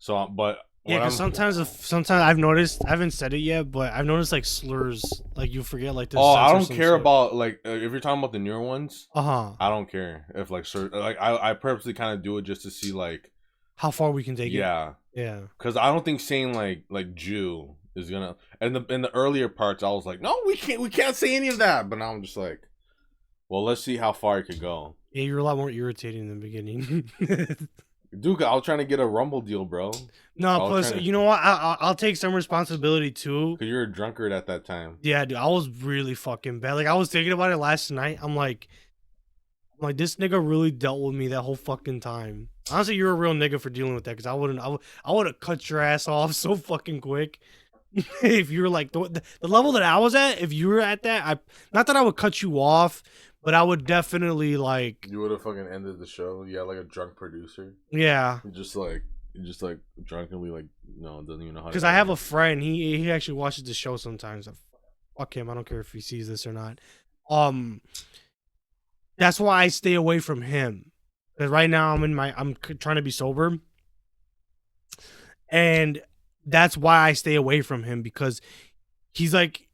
So, but Yeah, what because I'm sometimes I've noticed, I haven't said it yet, but I've noticed like slurs, like you forget like to oh, I censor don't some care slur. about like if you're talking about the newer ones. Uh-huh. I don't care if like like I purposely kind of do it just to see like How far we can take it. yeah, Yeah. because I don't think saying like Jew is gonna. And in the earlier parts, I was like, no, we can't say any of that. But now I'm just like, well, let's see how far it could go. Yeah, you're a lot more irritating in the beginning. Dude, I was trying to get a Rumble deal, bro. No, I was plus, trying to, you know what? I'll take some responsibility too. cause you're a drunkard at that time. Yeah, dude, I was really fucking bad. Like, I was thinking about it last night. I'm like, this nigga really dealt with me that whole fucking time. Honestly, you're a real nigga for dealing with that, because I would have cut your ass off so fucking quick. If you were like the level that I was at, if you were at that, not that I would cut you off, but I would definitely like, You would have fucking ended the show. Yeah, like a drunk producer. yeah. Just like drunkenly like no, doesn't even know how to. Because I have a friend, he actually watches the show sometimes. Fuck him, I don't care if he sees this or not. That's why I stay away from him. Because right now I'm trying to be sober, and that's why I stay away from him, because he's like,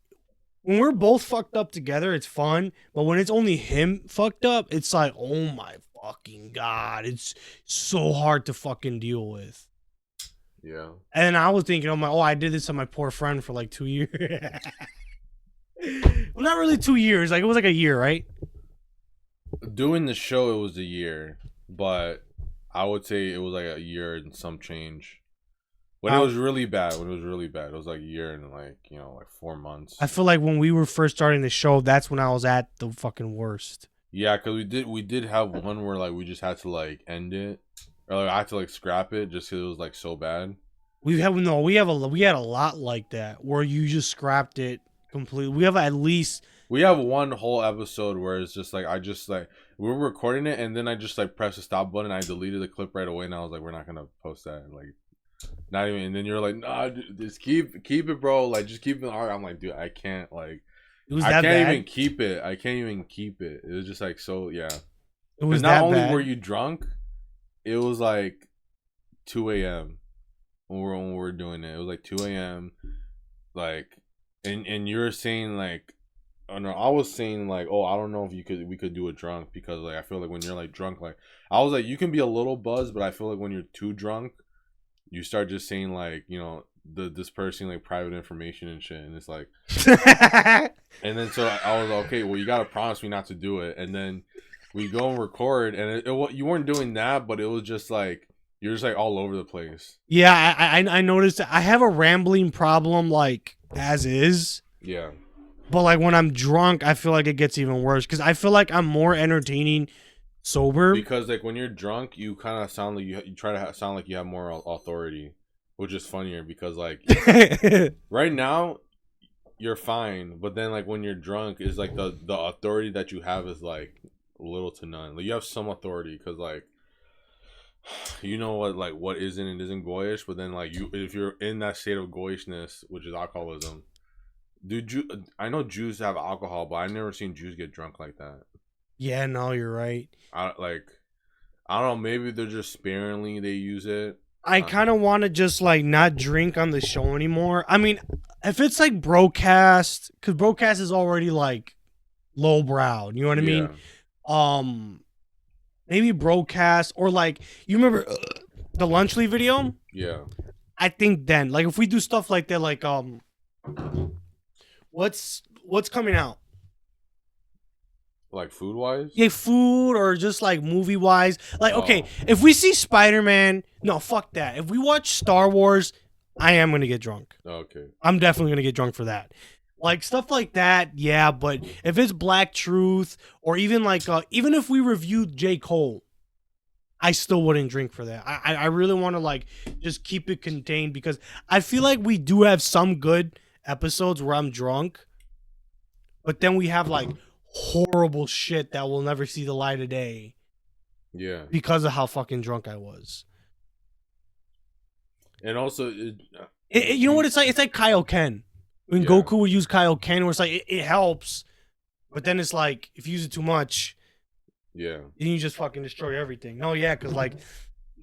when we're both fucked up together, it's fun, but when it's only him fucked up, it's like, oh my fucking god, it's so hard to fucking deal with. Yeah. And I was thinking, oh, I did this to my poor friend for like 2 years. Well, not really 2 years. Like, it was like a year, right? Doing the show, it was a year, but I would say it was like a year and some change. When it was really bad, it was like a year and like 4 months. I feel like when we were first starting the show, that's when I was at the fucking worst. Yeah, because we did have one where like we just had to like end it, or like I had to like scrap it just because it was like so bad. We had a lot like that where you just scrapped it completely. We have one whole episode where it's just like we were recording it and then I just like pressed the stop button. I deleted the clip right away and I was like, we're not gonna post that. Like, not even. And then you're like, nah, dude, just keep it, bro. Like, just keep it. I'm like, dude, I can't. Like, it was I that can't bad. even keep it. I can't even keep it. It was just like so. Yeah. It was not that only bad. were you drunk, it was like 2 a.m. when we were doing it. It was like 2 a.m. Like, and you're saying like, oh no, I was saying like, oh, I don't know if we could do it drunk because like I feel like when you're like drunk, like I was like you can be a little buzzed, but I feel like when you're too drunk, you start just saying like this person like private information and shit, and it's like, and then so I was like, okay, well you gotta promise me not to do it, and then we go and record, and you weren't doing that, but it was just like you're just like all over the place. Yeah, I noticed I have a rambling problem like as is. Yeah. But like when I'm drunk, I feel like it gets even worse because I feel like I'm more entertaining sober. Because like when you're drunk, you kind of sound like you try to sound like you have more authority, which is funnier because like right now you're fine, but then like when you're drunk, is like the authority that you have is like little to none. Like you have some authority because like you know what isn't and isn't goyish, but then like if you're in that state of goyishness, which is alcoholism. Dude, I know Jews have alcohol, but I've never seen Jews get drunk like that. Yeah, no, you're right. I don't know. Maybe they're just sparingly they use it. I kind of want to just like not drink on the show anymore. I mean, if it's like broadcast, because broadcast is already like lowbrow. You know what I mean? Maybe broadcast or like you remember the Lunch Leaf video? Yeah. I think then like if we do stuff like that, like what's coming out? Like food wise? Yeah, food or just like movie wise. Like, okay, if we see Spider-Man, no, fuck that. If we watch Star Wars, I am gonna get drunk. Okay. I'm definitely gonna get drunk for that. Like stuff like that, yeah. But if it's Black Truth or even like even if we reviewed J. Cole, I still wouldn't drink for that. I really want to like just keep it contained because I feel like we do have some good episodes where I'm drunk, but then we have like horrible shit that will never see the light of day. Yeah. Because of how fucking drunk I was. And also, you know what it's like? It's like Kaioken. When Goku would use Kaioken, where it's like it helps, but then it's like if you use it too much, yeah, then you just fucking destroy everything. No, yeah, because like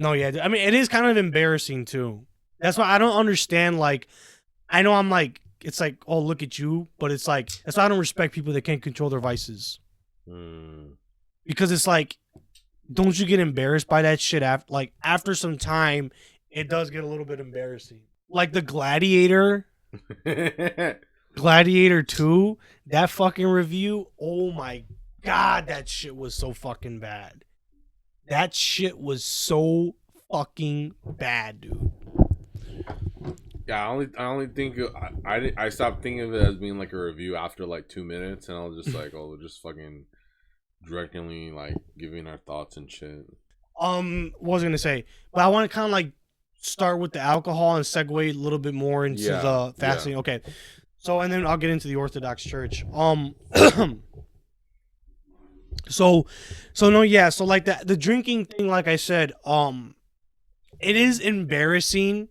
No, yeah. I mean, it is kind of embarrassing too. That's why I don't understand. Like, I know I'm like, it's like, oh, look at you, but it's like that's why I don't respect people that can't control their vices. Because it's like, don't you get embarrassed by that shit after some time? It does get a little bit embarrassing. Like the Gladiator 2, that fucking review. Oh my god, that shit was so fucking bad. That shit was so fucking bad, dude. Yeah, I only think I stopped thinking of it as being like a review after like 2 minutes, and I was just like, oh, we're just fucking directly like giving our thoughts and shit. What was I gonna say? But I want to kind of like start with the alcohol and segue a little bit more into the fasting. Yeah. Okay, so and then I'll get into the Orthodox Church. So no, yeah. So like the drinking thing, like I said, it is embarrassing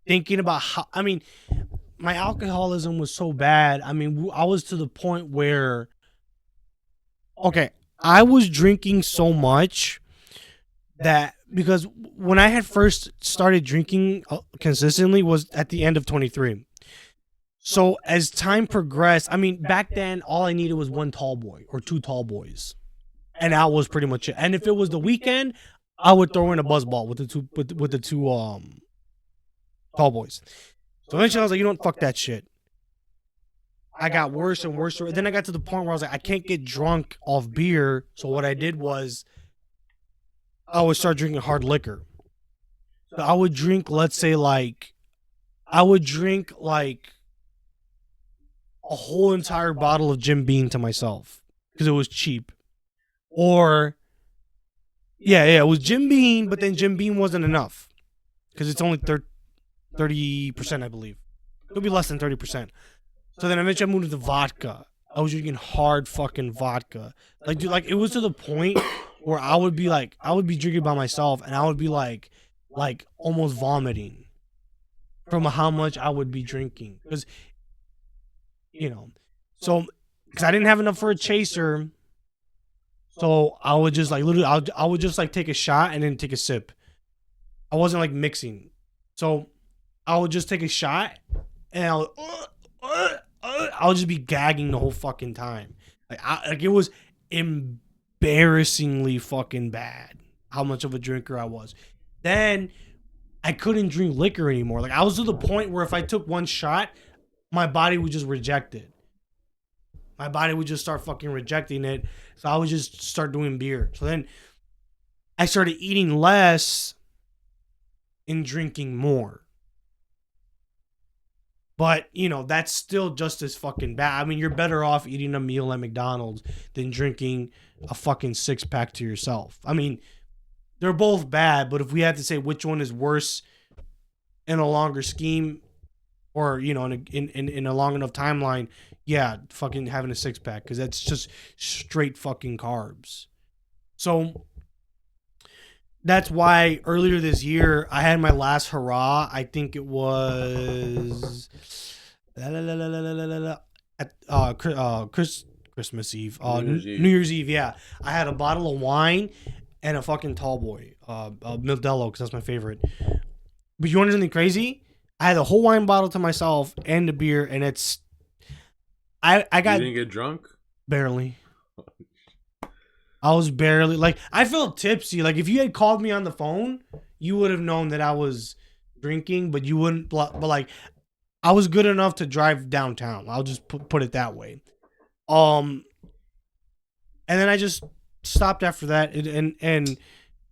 thinking about how. I mean, my alcoholism was so bad. I mean, I was to the point where, okay, I was drinking so much that because when I had first started drinking consistently was at the end of 23. So as time progressed, I mean, back then all I needed was one tall boy or two tall boys, and that was pretty much it. And if it was the weekend, I would throw in a buzzball with the two tall boys. So eventually I was like, you know what, fuck that shit. I got worse and worse. Then I got to the point where I was like, I can't get drunk off beer. So what I did was I would start drinking hard liquor. So I would drink, let's say like a whole entire bottle of Jim Beam to myself because it was cheap. Or yeah, it was Jim Beam, but then Jim Beam wasn't enough because it's only 30%, I believe. It'll be less than 30%. So then eventually I moved to vodka. I was drinking hard fucking vodka. Like, dude, like it was to the point where I would be drinking by myself and I would be like almost vomiting from how much I would be drinking. Because, you know, so, because I didn't have enough for a chaser. So I would just like literally, I would just like take a shot and then take a sip. I wasn't like mixing. So I would just take a shot and I would just be gagging the whole fucking time. Like it was embarrassingly fucking bad how much of a drinker I was. Then I couldn't drink liquor anymore. Like I was to the point where if I took one shot, my body would just reject it. My body would just start fucking rejecting it. So I would just start doing beer. So then I started eating less and drinking more. But, you know, that's still just as fucking bad. I mean, you're better off eating a meal at McDonald's than drinking a fucking 6-pack to yourself. I mean, they're both bad, but if we had to say which one is worse in a longer scheme or, you know, in a long enough timeline, yeah, fucking having a 6-pack because that's just straight fucking carbs. So that's why earlier this year I had my last hurrah. I think it was Christmas Eve, New Year's Eve. Yeah, I had a bottle of wine and a fucking tall boy, Modelo, because that's my favorite. But you want something crazy? I had the whole wine bottle to myself and the beer, and it's I got. You didn't get drunk? Barely. I was barely like I felt tipsy. Like if you had called me on the phone, you would have known that I was drinking, but you wouldn't. But like I was good enough to drive downtown. I'll just put it that way. And then I just stopped after that, and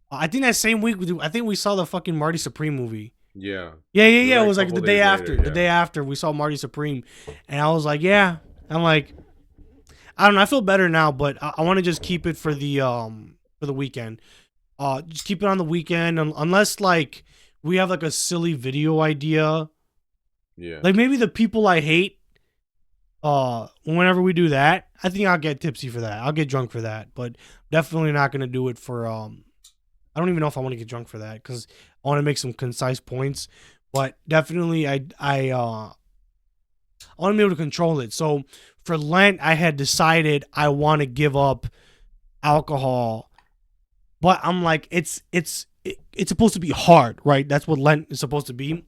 I think that same week I think we saw the fucking Marty Supreme movie. Yeah. Yeah. It was like the day after. The day after we saw Marty Supreme, and I was like, yeah. I'm like, I don't know. I feel better now, but I want to just keep it for the weekend. Just keep it on the weekend, unless like we have like a silly video idea. Yeah. Like maybe the people I hate. Whenever we do that, I think I'll get tipsy for that. I'll get drunk for that, but definitely not gonna do it for. I don't even know if I want to get drunk for that because I want to make some concise points. But definitely, I want to be able to control it. So for Lent, I had decided I want to give up alcohol, but I'm like, it's supposed to be hard, right? That's what Lent is supposed to be.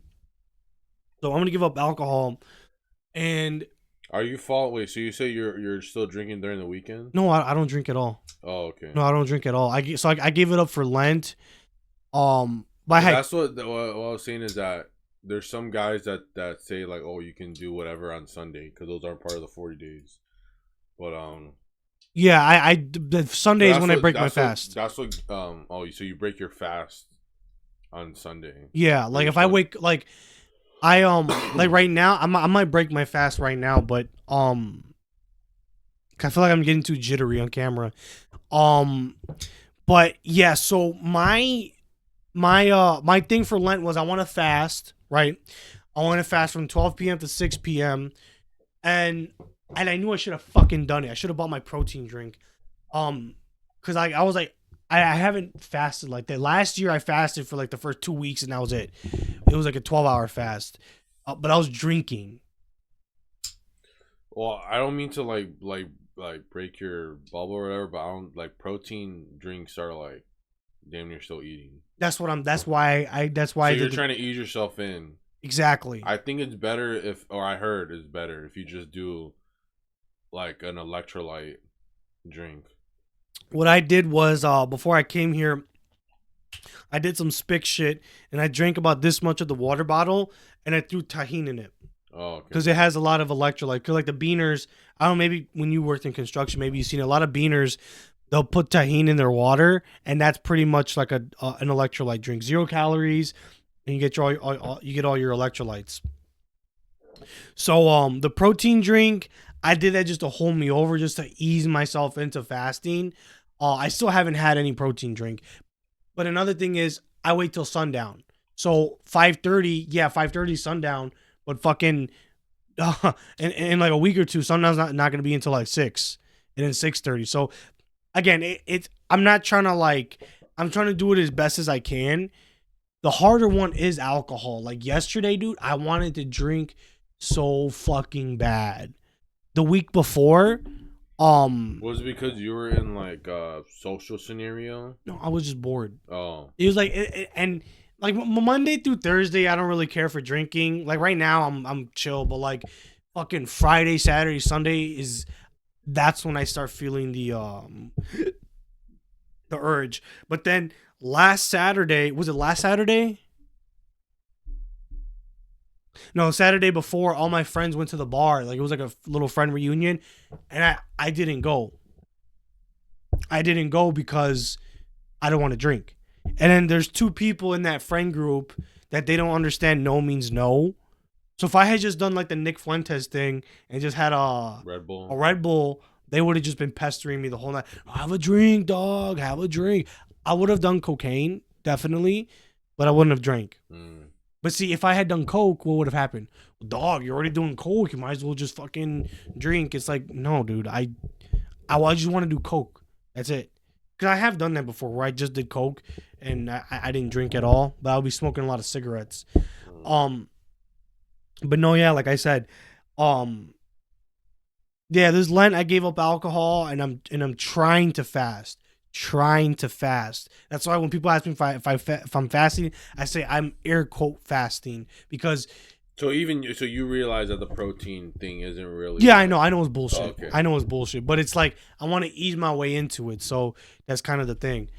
So I'm gonna give up alcohol, and Are you Wait, so you say you're still drinking during the weekend? no, I don't drink at all. Oh, okay. No, I don't drink at all. I gave it up for Lent. But But heck, that's what what I was saying is that there's some guys that say like, oh, you can do whatever on Sunday because those aren't part of the 40 days. But yeah, the Sunday is when I break my fast. That's what oh, so you break your fast on Sunday. Yeah, like if I wake like I like right now I might break my fast right now, but I feel like I'm getting too jittery on camera. But yeah, so my thing for Lent was I want to fast, right? I want to fast from 12 p.m. to 6 p.m. and I knew I should have fucking done it. I should have bought my protein drink. Cuz I was like I haven't fasted like that. Last year I fasted for like the first 2 weeks and that was it. It was like a 12-hour fast. But I was drinking. Well, I don't mean to like break your bubble or whatever, but I don't like protein drinks are like damn near still eating. That's why I So you're trying to ease yourself in. Exactly. I think it's better I heard it's better if you just do like an electrolyte drink. What I did was before I came here, I did some spick shit and I drank about this much of the water bottle and I threw tahini in it. Oh, okay. Because it has a lot of electrolyte. Because like the beaners, I don't know, maybe when you worked in construction, maybe you've seen a lot of beaners. They'll put tahini in their water, and that's pretty much like an electrolyte drink. 0 calories, and you get all your electrolytes. So the protein drink, I did that just to hold me over, just to ease myself into fasting. I still haven't had any protein drink, but another thing is I wait till sundown. So 5:30, yeah, 5:30 sundown, but fucking in like a week or two, sundown's not going to be until like 6, and then 6:30. So again, it's I'm not trying to like I'm trying to do it as best as I can. The harder one is alcohol. Like yesterday, dude, I wanted to drink so fucking bad. The week before, was it because you were in like a social scenario? no, I was just bored. Oh, It was like and like Monday through Thursday, I don't really care for drinking. Like right now, I'm chill, but like fucking Friday, Saturday, Sunday that's when I start feeling the urge. But then last Saturday, was it last Saturday? No, Saturday before, all my friends went to the bar. Like it was like a little friend reunion, and I didn't go. I didn't go because I don't want to drink. And then there's 2 people in that friend group that they don't understand no means no. So if I had just done like the Nick Fuentes thing and just had a Red Bull, they would have just been pestering me the whole night. Have a drink, dog. Have a drink. I would have done cocaine, definitely, but I wouldn't have drank. But see, if I had done coke, what would have happened? Dog, you're already doing coke. You might as well just fucking drink. It's like, no, dude. I just want to do coke. That's it. Because I have done that before where I just did coke and I didn't drink at all. But I'll be smoking a lot of cigarettes. But no, yeah, like I said, yeah, this Lent I gave up alcohol and I'm trying to fast. That's why when people ask me if I'm fasting, I say I'm air quote fasting because. So you realize that the protein thing isn't really. Yeah, I know it's bullshit. Oh, okay. I know it's bullshit, but it's like I want to ease my way into it, so that's kind of the thing.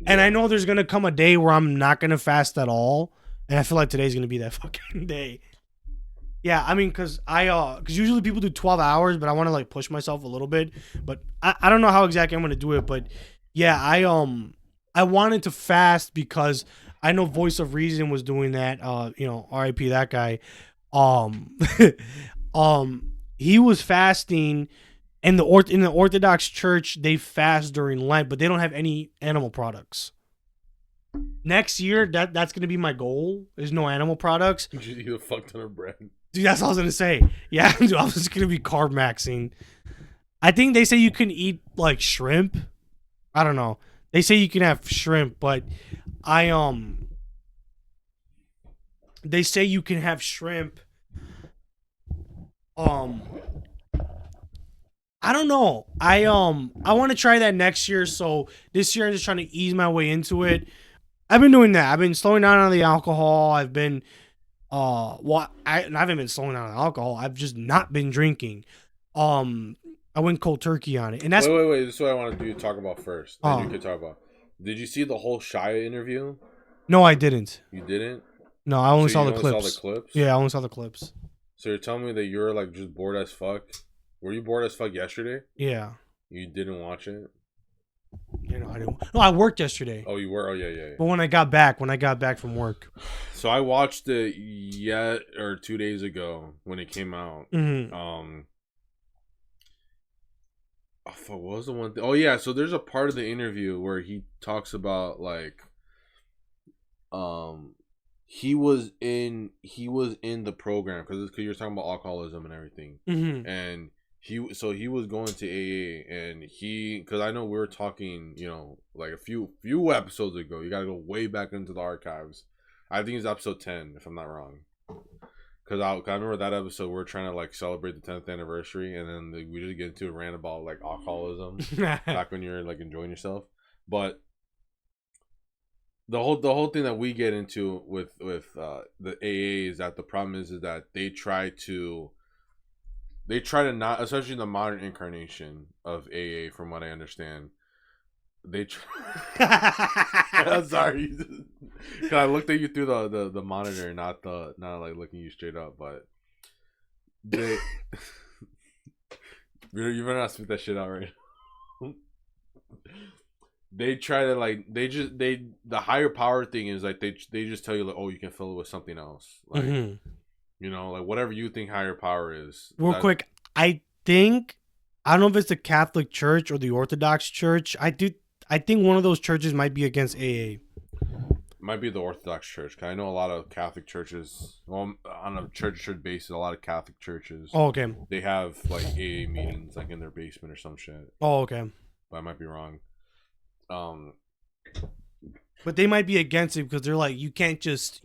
Yeah. And I know there's gonna come a day where I'm not gonna fast at all, and I feel like today's gonna be that fucking day. Yeah, I mean, cause usually people do 12 hours, but I want to like push myself a little bit. But I don't know how exactly I'm gonna do it. But yeah, I wanted to fast because I know Voice of Reason was doing that. R.I.P. that guy. He was fasting, and in the Orthodox Church they fast during Lent, but they don't have any animal products. Next year, that's gonna be my goal. There's no animal products. You eat a fuck ton of bread. Dude, that's what I was gonna say. Yeah, dude, I was just gonna be carb maxing. I think they say you can eat like shrimp. I don't know. They say you can have shrimp, but they say you can have shrimp. I don't know. I want to try that next year. So this year I'm just trying to ease my way into it. I've been doing that. I've been slowing down on the alcohol. I've been I haven't been slowing down on alcohol. I've just not been drinking. I went cold turkey on it, and that's Wait. This is what I want to do. Talk about first. Then you oh can talk about. Did you see the whole Shia interview? no, I didn't. You didn't. No, I only So saw you the only clips. saw the clips. Yeah, I only saw the clips. So you're telling me that you're like just bored as fuck? Were you bored as fuck yesterday? Yeah. You didn't watch it? You know, I didn't. No, I worked yesterday. Oh, you were. Oh, yeah. But when I got back from work, So I watched it 2 days ago when it came out. mm-hmm. Oh, fuck, what was the one thing? Oh yeah, so there's a part of the interview where he talks about like, he was in the program because you're talking about alcoholism and everything, Mm-hmm. and he was going to AA, and because I know we were talking, like a few episodes ago. You got to go way back into the archives. I think it's episode 10 if I'm not wrong. Because I remember that episode we were trying to like celebrate the 10th anniversary, and then we just get into a rant about like alcoholism back when you're like enjoying yourself. But the whole thing that we get into with the AA is that the problem is that they try to not, especially the modern incarnation of AA, from what I understand. I'm sorry. Cause I looked at you through the monitor, not like looking you straight up, but they you better not spit that shit out right now. They try to like the higher power thing is like they just tell you like, oh, you can fill it with something else, like like whatever you think higher power is. Real quick, I don't know if it's the Catholic Church or the Orthodox Church. I think one of those churches might be against AA. Might be the Orthodox Church. Cause I know a lot of Catholic churches. Well, on a church basis, a lot of Catholic churches. Oh, okay. They have like AA meetings like in their basement or some shit. Oh, okay. But I might be wrong. But they might be against it because they're like, you can't just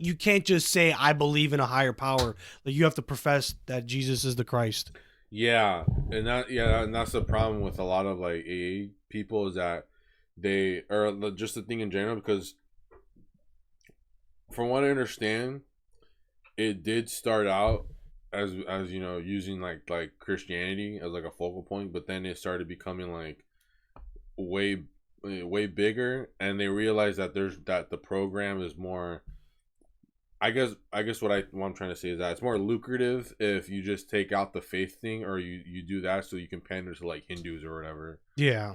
say I believe in a higher power. Like you have to profess that Jesus is the Christ. Yeah, and that's the problem with a lot of like AA people is that they are just the thing in general, because from what I understand, it did start out as using like Christianity as like a focal point, but then it started becoming like way bigger, and they realized that the program is more. I guess what I'm trying to say is that it's more lucrative if you just take out the faith thing, or you do that so you can pander to like Hindus or whatever. Yeah.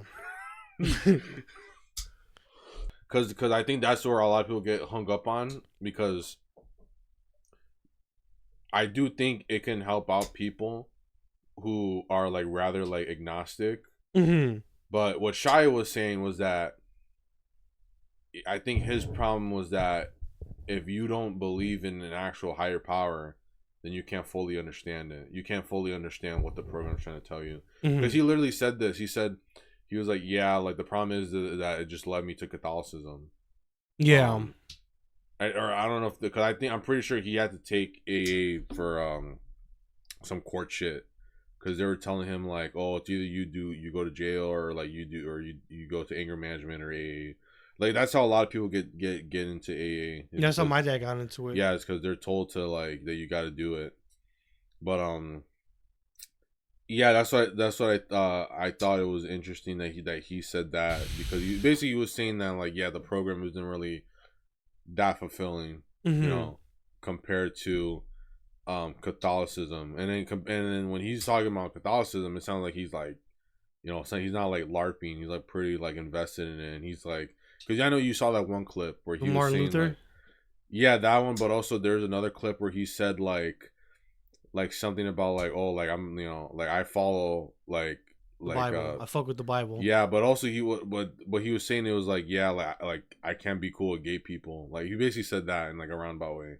Because I think that's where a lot of people get hung up on, because I do think it can help out people who are like rather like agnostic. Mm-hmm. But what Shia was saying was that I think his problem was that if you don't believe in an actual higher power, then you can't fully understand it. You can't fully understand what the program's trying to tell you. Because he literally said this. He was like, yeah, like the problem is that it just led me to Catholicism. Yeah. I don't know if because I'm pretty sure he had to take AA for some court shit, because they were telling him like, oh, it's either you go to jail, or like you go to anger management or AA. Like that's how a lot of people get into AA. That's how my dad got into it. Yeah, it's because they're told to like that you got to do it. But yeah, that's what I thought it was interesting that he said that, because he was saying that like, yeah, the program isn't really that fulfilling, compared to Catholicism. And then when he's talking about Catholicism, it sounds like he's like, he's not like LARPing. He's like pretty like invested in it, and he's like, because I know you saw that one clip where he was Martin saying Luther? like, yeah, that one, but also there's another clip where he said like something about like, oh, like I'm like I follow like Bible. I fuck with the Bible. Yeah, but also what he was saying, it was like, yeah, like I can't be cool with gay people. Like he basically said that in like a roundabout way.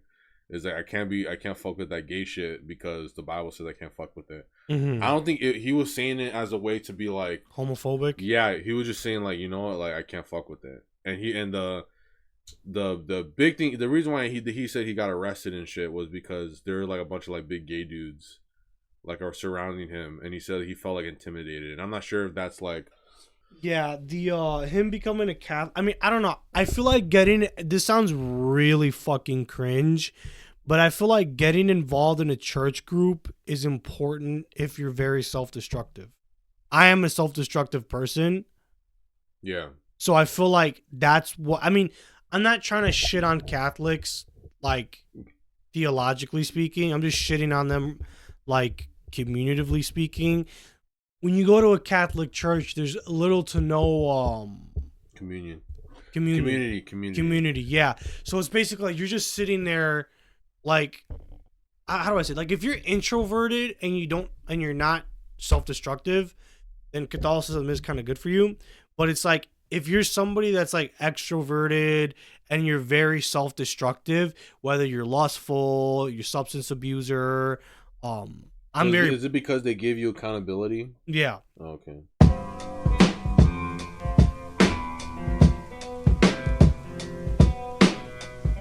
Is like I can't fuck with that gay shit because the Bible says I can't fuck with it. I don't think he was saying it as a way to be like homophobic. Yeah, he was just saying like, you know what, like I can't fuck with it. And the big thing, the reason why he said he got arrested and shit was because there were like a bunch of like big gay dudes like are surrounding him, and he said he felt like intimidated. And I'm not sure if that's like Yeah, the him becoming a Catholic. I mean, I don't know. I feel like getting this sounds really fucking cringe, but I feel like getting involved in a church group is important if you're very self-destructive. I am a self-destructive person, Yeah. so I feel like that's what I mean. I'm not trying to shit on Catholics, like theologically speaking. I'm just shitting on them, like communitively speaking. When you go to a Catholic church, there's little to no Communion. community. Community, yeah. So it's basically like you're just sitting there, like, how do I say? Like, if you're introverted and you're not self-destructive, then Catholicism is kind of good for you. But it's like if you're somebody that's like extroverted and you're very self-destructive, whether you're lustful, you're substance abuser, So I'm very is it because they give you accountability? yeah. Okay.